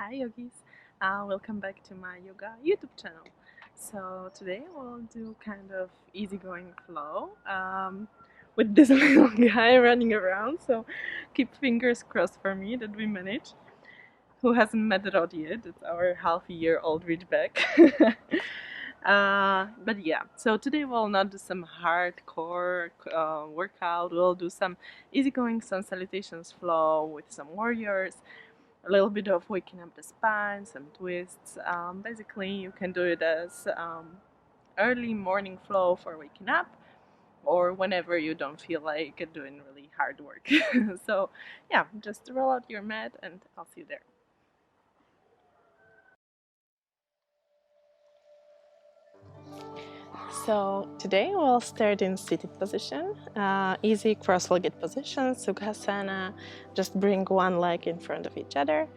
Hi yogis, welcome back to my yoga YouTube channel. So today we'll do kind of easygoing flow with this little guy running around. So keep fingers crossed for me that we manage. Who hasn't met Rod yet? It's our half-year-old Ridgeback. But yeah, so today we'll not do some hardcore workout. We'll do some easygoing sun salutations flow with some warriors, a little bit of waking up the spine, some twists. Basically, you can do it as early morning flow for waking up, or whenever you don't feel like doing really hard work. So, yeah, just roll out your mat and I'll see you there. So today we'll start in seated position, easy cross-legged position, sukhasana. Just bring one leg in front of each other.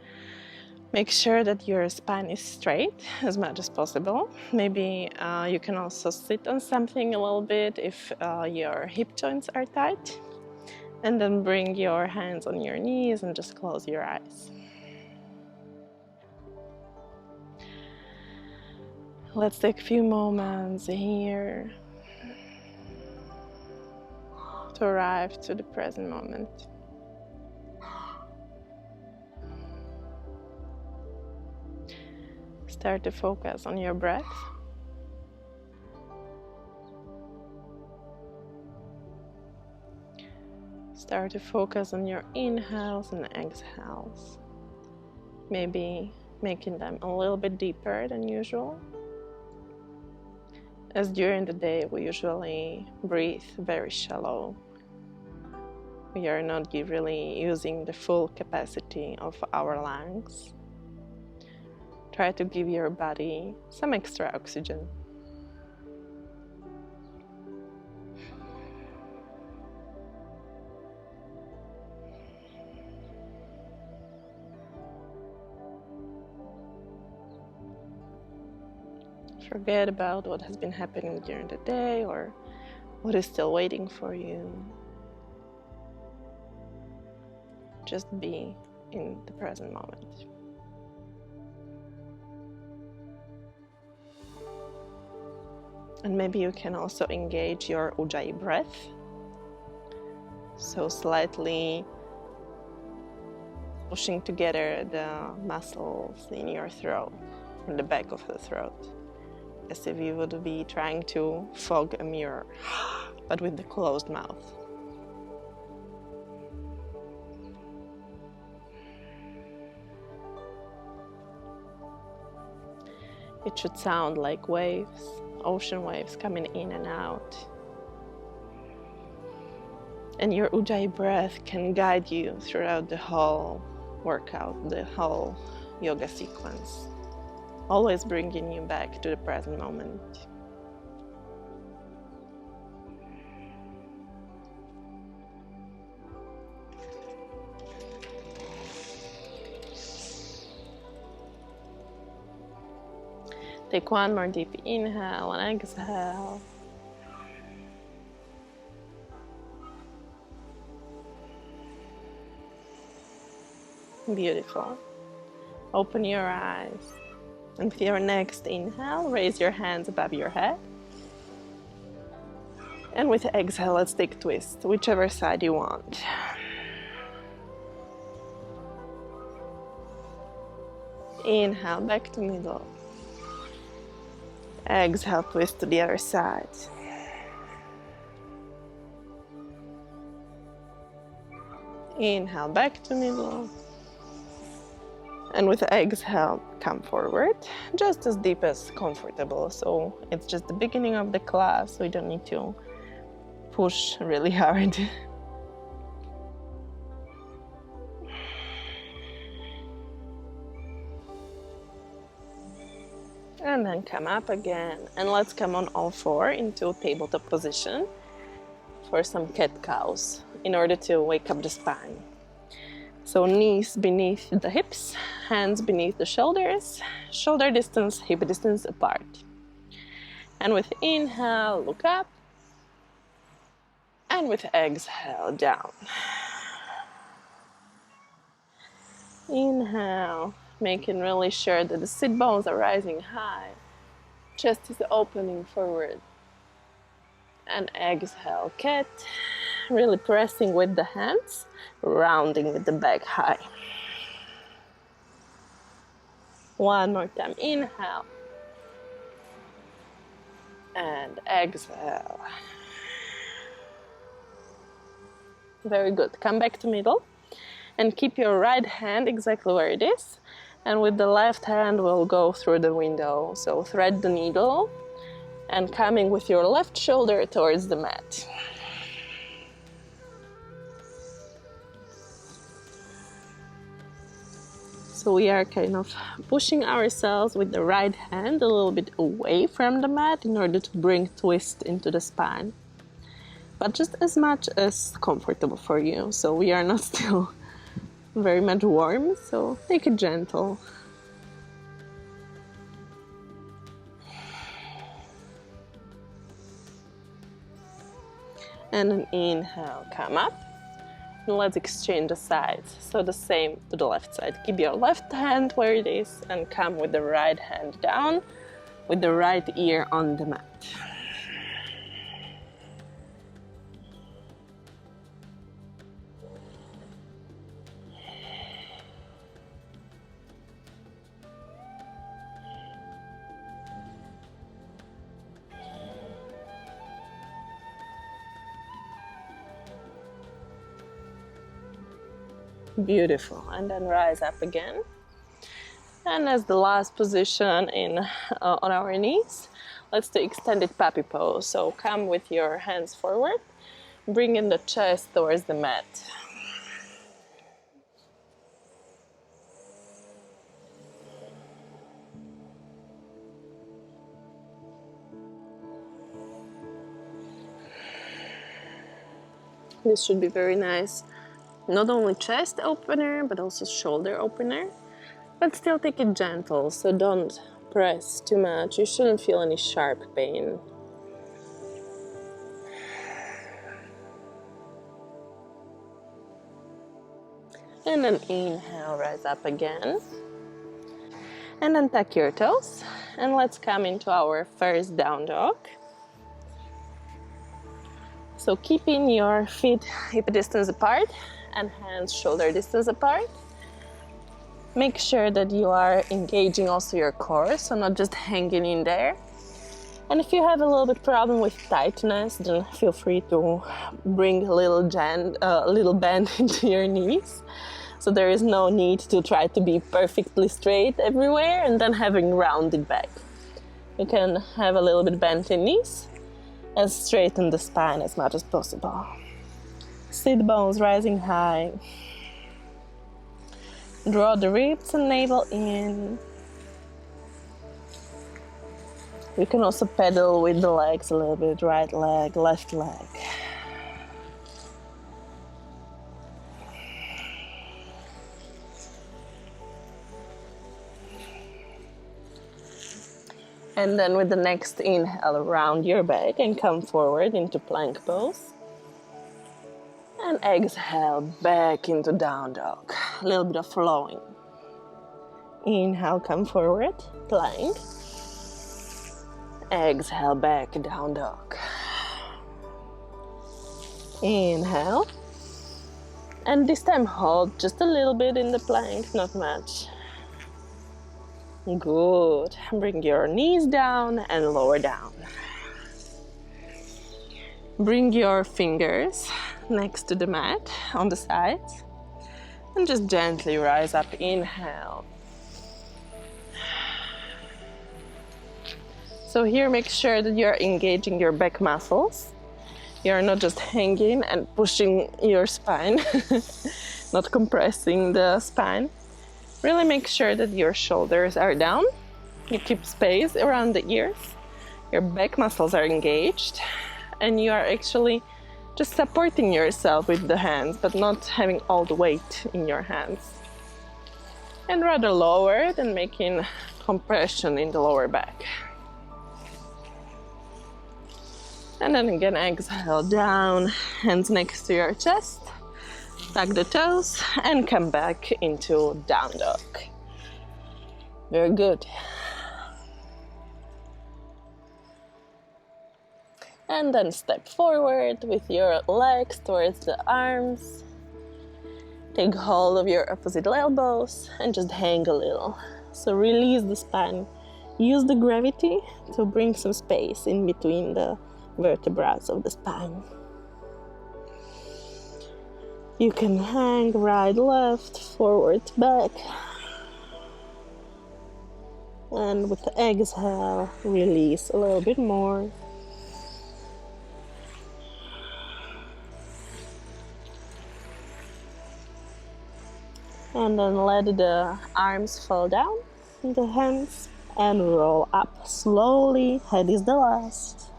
Make sure that your spine is straight as much as possible. Maybe you can also sit on something a little bit if your hip joints are tight. And then bring your hands on your knees and just close your eyes. Let's take a few moments here to arrive to the present moment. Start to focus on your breath. Start to focus on your inhales and exhales. Maybe making them a little bit deeper than usual. As during the day we usually breathe very shallow. We are not really using the full capacity of our lungs. Try to give your body some extra oxygen. Forget about what has been happening during the day or what is still waiting for you. Just be in the present moment. And maybe you can also engage your ujjayi breath. So slightly pushing together the muscles in your throat, in the back of the throat, as if you would be trying to fog a mirror, but with the closed mouth. It should sound like waves, ocean waves coming in and out. And your ujjayi breath can guide you throughout the whole workout, the whole yoga sequence, always bringing you back to the present moment. Take one more deep inhale and exhale. Beautiful. Open your eyes. And with your next inhale, raise your hands above your head. And with the exhale, let's take a twist, whichever side you want. Inhale, back to middle. Exhale, twist to the other side. Inhale, back to middle. And with the exhale, come forward, just as deep as comfortable. So it's just the beginning of the class, so you don't need to push really hard. And then come up again. And let's come on all four into tabletop position for some cat-cows in order to wake up the spine. So knees beneath the hips, hands beneath the shoulders, shoulder distance, hip distance apart. And with inhale, look up. And with exhale, down. Inhale, making really sure that the sit bones are rising high. Chest is opening forward. And exhale, cat. Really pressing with the hands, rounding with the back high. One more time, inhale. And exhale. Very good. Come back to middle and keep your right hand exactly where it is. And with the left hand, we'll go through the window. So thread the needle and coming with your left shoulder towards the mat. So we are kind of pushing ourselves with the right hand a little bit away from the mat in order to bring twist into the spine. But just as much as comfortable for you. So we are not still very much warm, so take it gentle. And an inhale, come up. And let's exchange the sides. So the same to the left side. Keep your left hand where it is and come with the right hand down with the right ear on the mat. Beautiful. And then rise up again. And as the last position on our knees, let's do extended puppy pose. So come with your hands forward, bringing the chest towards the mat. This should be very nice. Not only chest opener, but also shoulder opener. But still take it gentle, so don't press too much. You shouldn't feel any sharp pain. And then inhale, rise up again. And then tuck your toes. And let's come into our first down dog. So keeping your feet hip distance apart and hands shoulder distance apart. Make sure that you are engaging also your core, so not just hanging in there. And if you have a little bit problem with tightness, then feel free to bring a little bend into your knees. So there is no need to try to be perfectly straight everywhere and then having rounded back. You can have a little bit bent in knees and straighten the spine as much as possible. Sit bones rising high. Draw the ribs and navel in. You can also pedal with the legs a little bit, right leg, left leg. And then with the next inhale, round your back and come forward into plank pose. And exhale back into down dog. A little bit of flowing. Inhale, come forward, plank. Exhale back, down dog. Inhale. And this time hold just a little bit in the plank, not much. Good. Bring your knees down and lower down. Bring your fingers next to the mat on the sides and just gently rise up. Inhale. So here make sure that you're engaging your back muscles. You're not just hanging and pushing your spine, not compressing the spine. Really make sure that your shoulders are down. You keep space around the ears. Your back muscles are engaged. And you are actually just supporting yourself with the hands, but not having all the weight in your hands. And rather lower than making compression in the lower back. And then again, exhale down, hands next to your chest. Tuck the toes and come back into down dog. Very good. And then step forward with your legs towards the arms. Take hold of your opposite elbows and just hang a little. So release the spine. Use the gravity to bring some space in between the vertebrae of the spine. You can hang right, left, forward, back. And with the exhale, release a little bit more. And then let the arms fall down, the hands, and roll up slowly. Head is the last.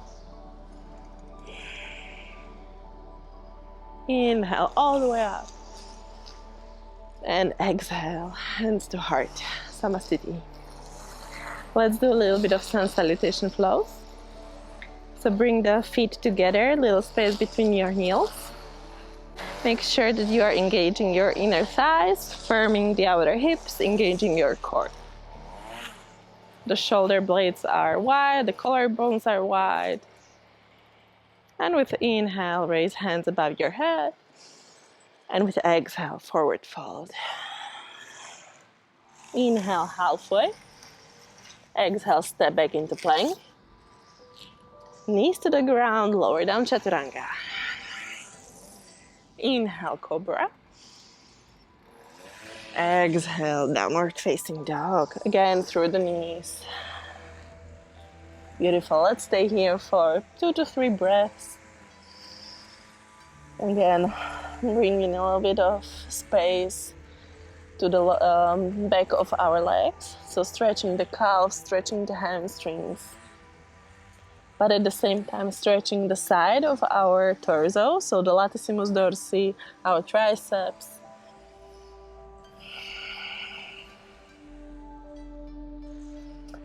Inhale all the way up. And exhale, hands to heart, Samasthiti. Let's do a little bit of sun salutation flows. So bring the feet together, little space between your heels. Make sure that you are engaging your inner thighs, firming the outer hips, engaging your core. The shoulder blades are wide, the collarbones are wide. And with inhale, raise hands above your head. And with exhale, forward fold. Inhale halfway. Exhale, step back into plank. Knees to the ground, lower down chaturanga. Inhale, cobra. Exhale, downward facing dog. Again, through the knees. Beautiful. Let's stay here for 2 to 3 breaths. Again, bring in a little bit of space to the back of our legs. So stretching the calves, stretching the hamstrings. But at the same time stretching the side of our torso, so the latissimus dorsi, our triceps.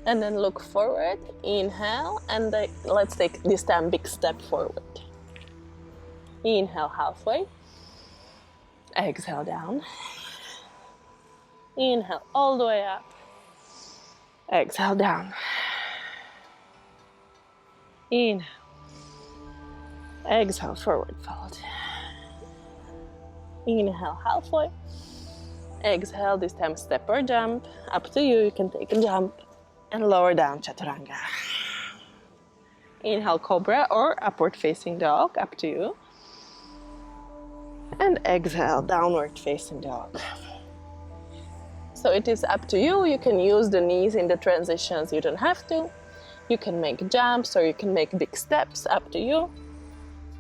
And then look forward, inhale, and let's take this time big step forward. Inhale halfway, exhale down. Inhale all the way up, exhale down. Inhale, exhale, forward fold. Inhale halfway, exhale, this time step or jump. Up to you, you can take a jump and lower down chaturanga. Inhale cobra or upward facing dog, up to you. And exhale, downward facing dog. So it is up to you. You can use the knees in the transitions, you don't have to. You can make jumps or you can make big steps, up to you.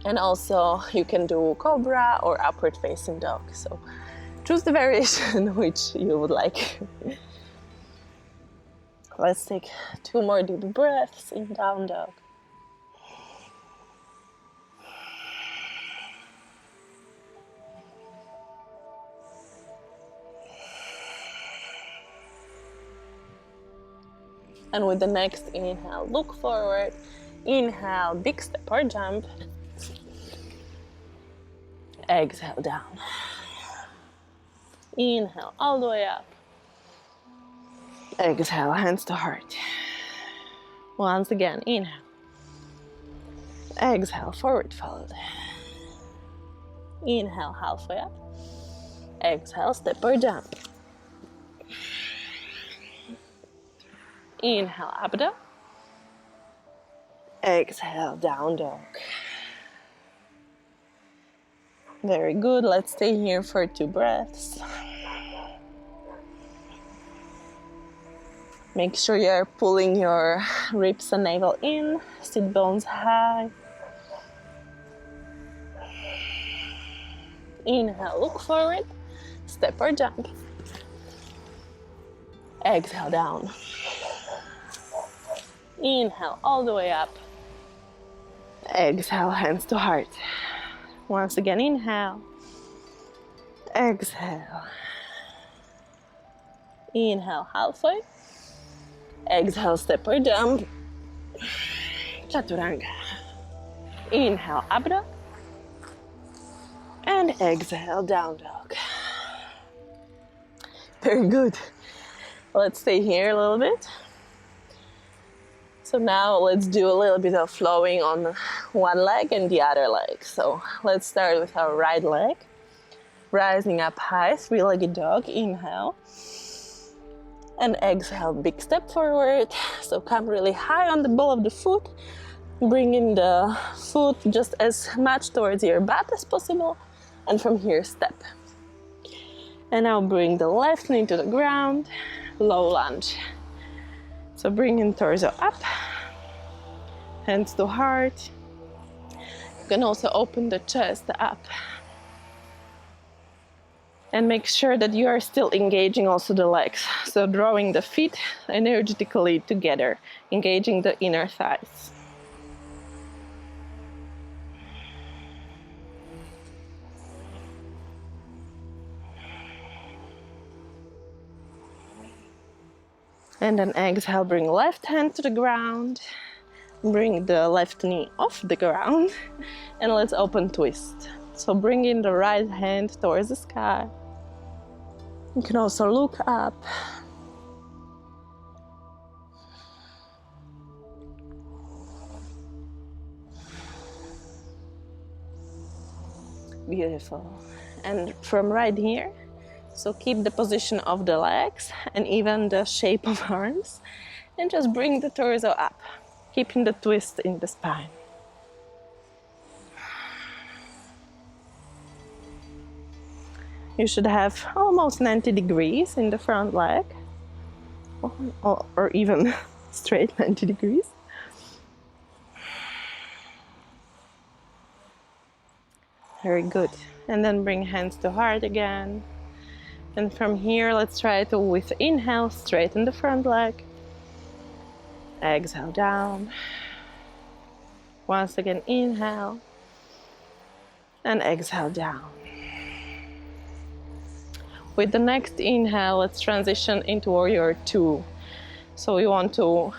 And also you can do cobra or upward facing dog. So choose the variation which you would like. Let's take 2 more deep breaths in down dog. And with the next inhale, look forward. Inhale, big step or jump. Exhale down. Inhale all the way up. Exhale, hands to heart. Once again, inhale. Exhale, forward fold. Inhale, halfway up. Exhale, step or jump. Inhale, up dog. Exhale, down dog. Very good. Let's stay here for 2 breaths. Make sure you're pulling your ribs and navel in. Sit bones high. Inhale, look forward. Step or jump. Exhale, down. Inhale all the way up. Exhale, hands to heart. Once again, inhale. Exhale. Inhale, halfway. Exhale, step or jump. Chaturanga. Inhale, up dog. And exhale, down dog. Very good. Let's stay here a little bit. So now let's do a little bit of flowing on one leg and the other leg. So let's start with our right leg. Rising up high, three-legged dog, inhale. And exhale, big step forward. So come really high on the ball of the foot. Bringing the foot just as much towards your butt as possible. And from here, step. And now bring the left knee to the ground, low lunge. So bringing torso up, hands to heart. You can also open the chest up. And make sure that you are still engaging also the legs. So drawing the feet energetically together, engaging the inner thighs. And then exhale, bring left hand to the ground. Bring the left knee off the ground. And let's open twist. So bringing the right hand towards the sky. You can also look up. Beautiful. And from right here, so keep the position of the legs and even the shape of arms, and just bring the torso up, keeping the twist in the spine. You should have almost 90 degrees in the front leg, or even straight 90 degrees. Very good. And then bring hands to heart again. And from here, let's try to, with inhale, straighten the front leg. Exhale down. Once again, inhale. And exhale down. With the next inhale, let's transition into warrior two. So we want to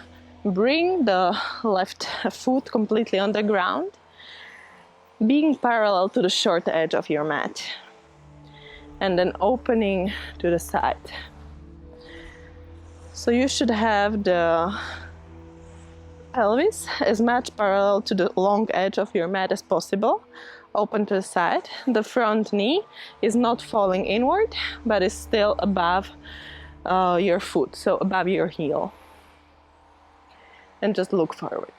bring the left foot completely on the ground, being parallel to the short edge of your mat. And then opening to the side. So you should have the pelvis as much parallel to the long edge of your mat as possible. Open to the side. The front knee is not falling inward, but is still above your foot, so above your heel. And just look forward.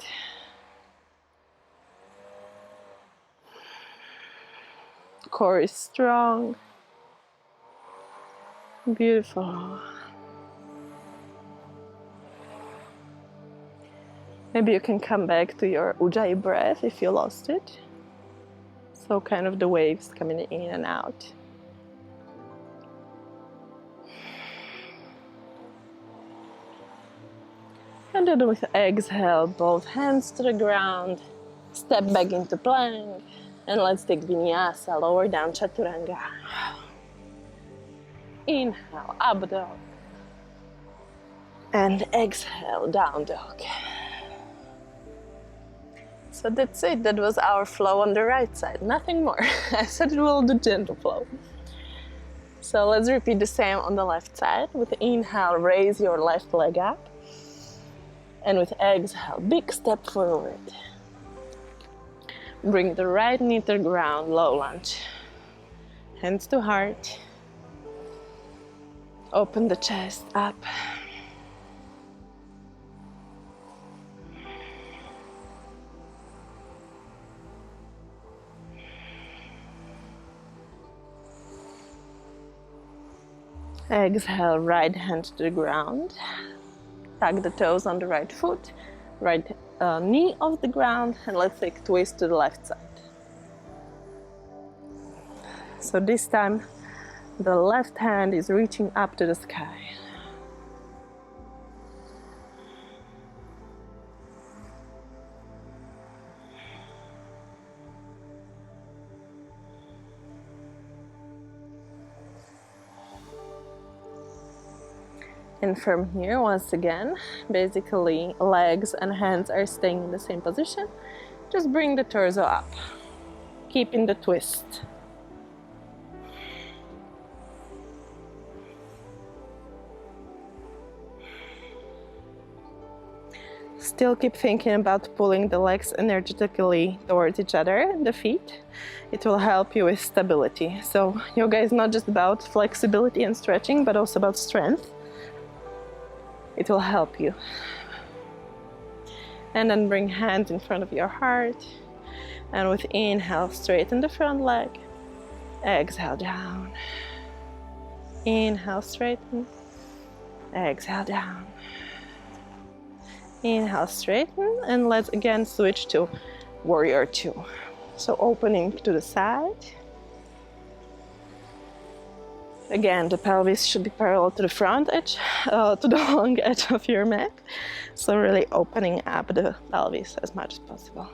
Core is strong. Beautiful. Maybe you can come back to your Ujjayi breath if you lost it. So kind of the waves coming in and out. And then with exhale, both hands to the ground, step back into plank, and let's take vinyasa, lower down chaturanga. Inhale, up dog. And exhale, down dog. So that's it, that was our flow on the right side, nothing more. I said it will do gentle flow. So let's repeat the same on the left side. With inhale, raise your left leg up. And with exhale, big step forward. Bring the right knee to the ground, low lunge. Hands to heart. Open the chest up. Exhale, right hand to the ground. Tuck the toes on the right foot, right knee off the ground, and let's take a twist to the left side. So this time, the left hand is reaching up to the sky. And from here, once again, basically legs and hands are staying in the same position. Just bring the torso up, keeping the twist. still keep thinking about pulling the legs energetically towards each other, the feet. It will help you with stability. So yoga is not just about flexibility and stretching, but also about strength. It will help you. And then bring hands in front of your heart. And with inhale, straighten the front leg. Exhale down. Inhale, straighten. Exhale down. Inhale, straighten, and let's again switch to warrior two. So opening to the side. Again, the pelvis should be parallel to the front edge, to the long edge of your mat. So really opening up the pelvis as much as possible.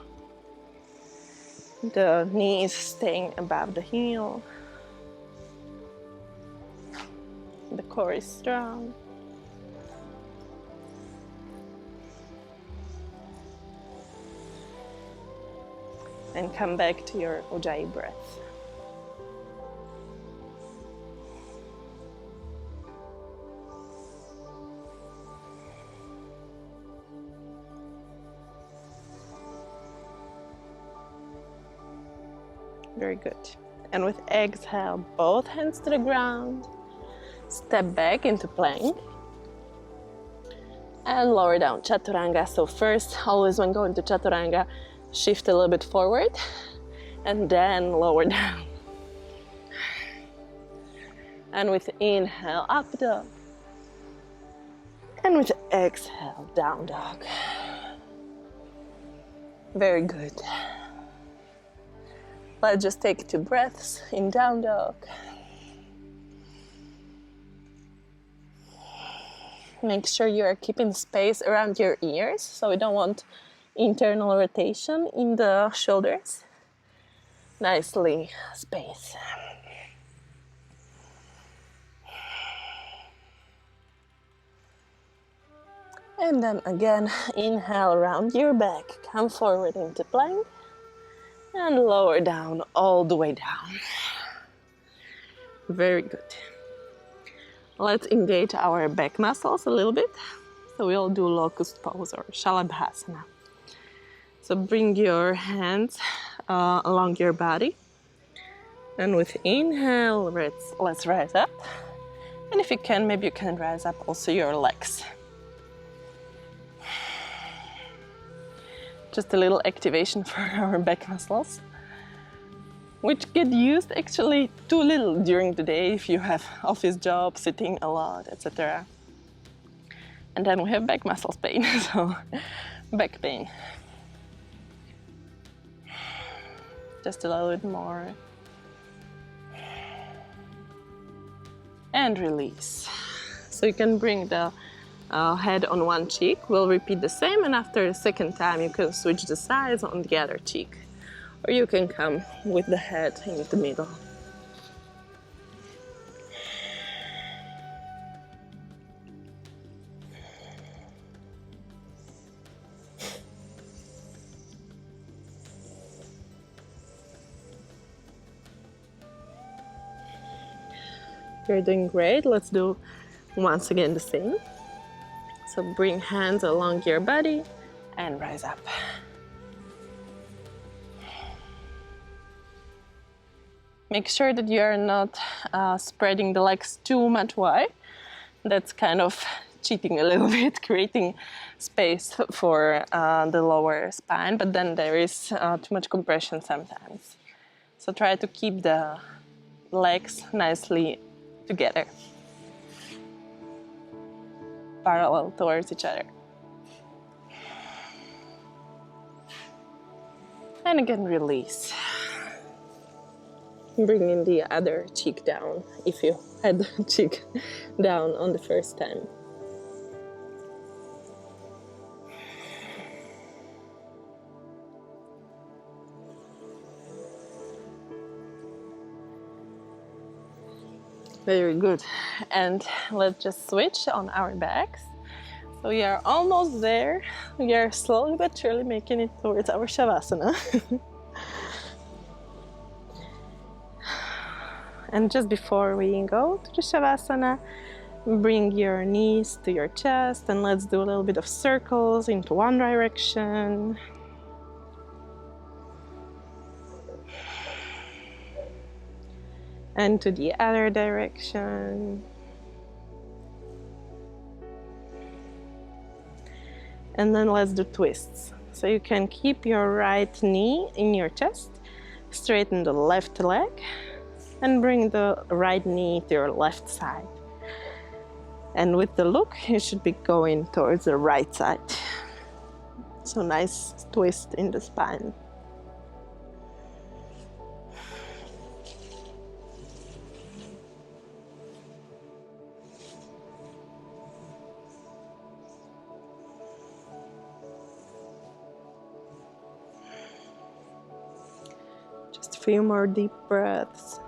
The knees staying above the heel. The core is strong. And come back to your Ujjayi breath. Very good. And with exhale, both hands to the ground. Step back into plank. And lower down, chaturanga. So first, always when going to chaturanga, shift a little bit forward and then lower down. And with inhale, up dog. And with exhale, down dog. Very good. Let's just take 2 breaths in down dog. Make sure you are keeping space around your ears, so we don't want internal rotation in the shoulders. Nicely space. And then again, inhale around your back, come forward into plank, and lower down, all the way down. Very good. Let's engage our back muscles a little bit. So we'll do locust pose or shalabhasana. So bring your hands along your body. And with inhale, let's rise up. And if you can, maybe you can rise up also your legs. Just a little activation for our back muscles, which get used actually too little during the day if you have office job, sitting a lot, etc. And then we have back muscles pain, so back pain. Just a little bit more. And release. So you can bring the head on one cheek. We'll repeat the same, and after the second time you can switch the sides on the other cheek. Or you can come with the head in the middle. You're doing great. Let's do once again the same. So bring hands along your body and rise up. Make sure that you are not spreading the legs too much wide. That's kind of cheating a little bit, creating space for the lower spine, but then there is too much compression sometimes. So try to keep the legs nicely together, parallel towards each other. And again, release. Bringing the other cheek down if you had the cheek down on the first time. Very good. And let's just switch on our backs. So we are almost there. We are slowly but surely making it towards our shavasana. And just before we go to the shavasana, Bring your knees to your chest and let's do a little bit of circles into one direction. And to the other direction. And then let's do twists. So you can keep your right knee in your chest, straighten the left leg, and bring the right knee to your left side. And with the look, you should be going towards the right side. So nice twist in the spine. Just a few more deep breaths.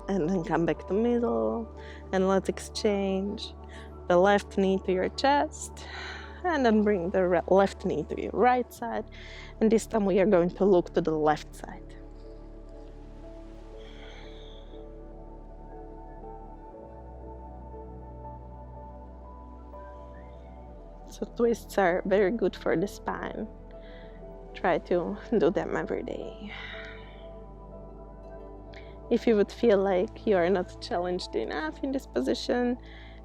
And then come back to middle, and let's exchange the left knee to your chest, and then bring the left knee to your right side. And this time we are going to look to the left side. So twists are very good for the spine. Try to do them every day. If you would feel like you are not challenged enough in this position,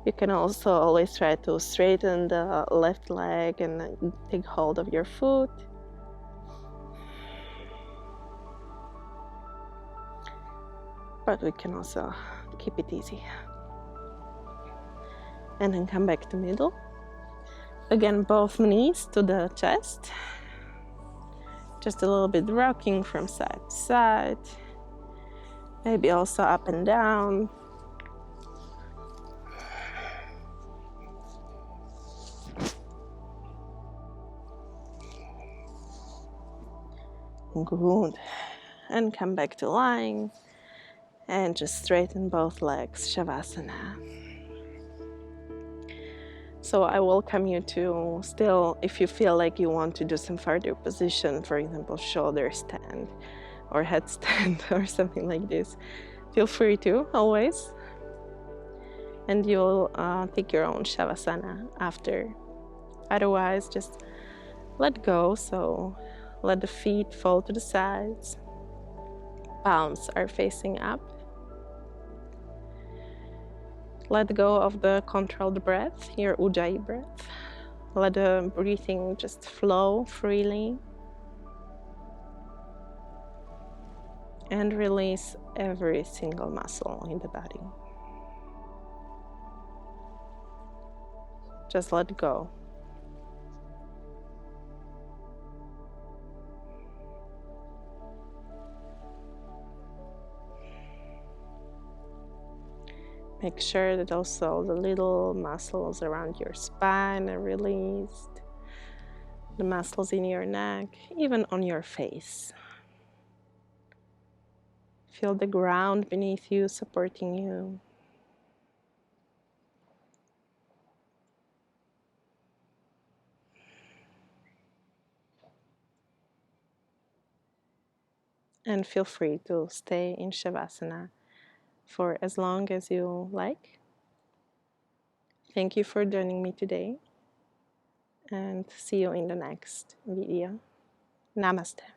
you can also always try to straighten the left leg and take hold of your foot. But we can also keep it easy. And then come back to middle. Again, both knees to the chest. Just a little bit rocking from side to side. Maybe also up and down. Good. And come back to lying. And just straighten both legs, Shavasana. So I welcome you to still, if you feel like you want to do some further position, for example, shoulder stand or headstand or something like this, feel free to, always. And you'll take your own Shavasana after. Otherwise, just let go. So let the feet fall to the sides. Palms are facing up. Let go of the controlled breath, your Ujjayi breath. Let the breathing just flow freely. And release every single muscle in the body. Just let go. Make sure that also the little muscles around your spine are released. The muscles in your neck, even on your face. Feel the ground beneath you supporting you. And feel free to stay in Shavasana for as long as you like. Thank you for joining me today, and see you in the next video. Namaste.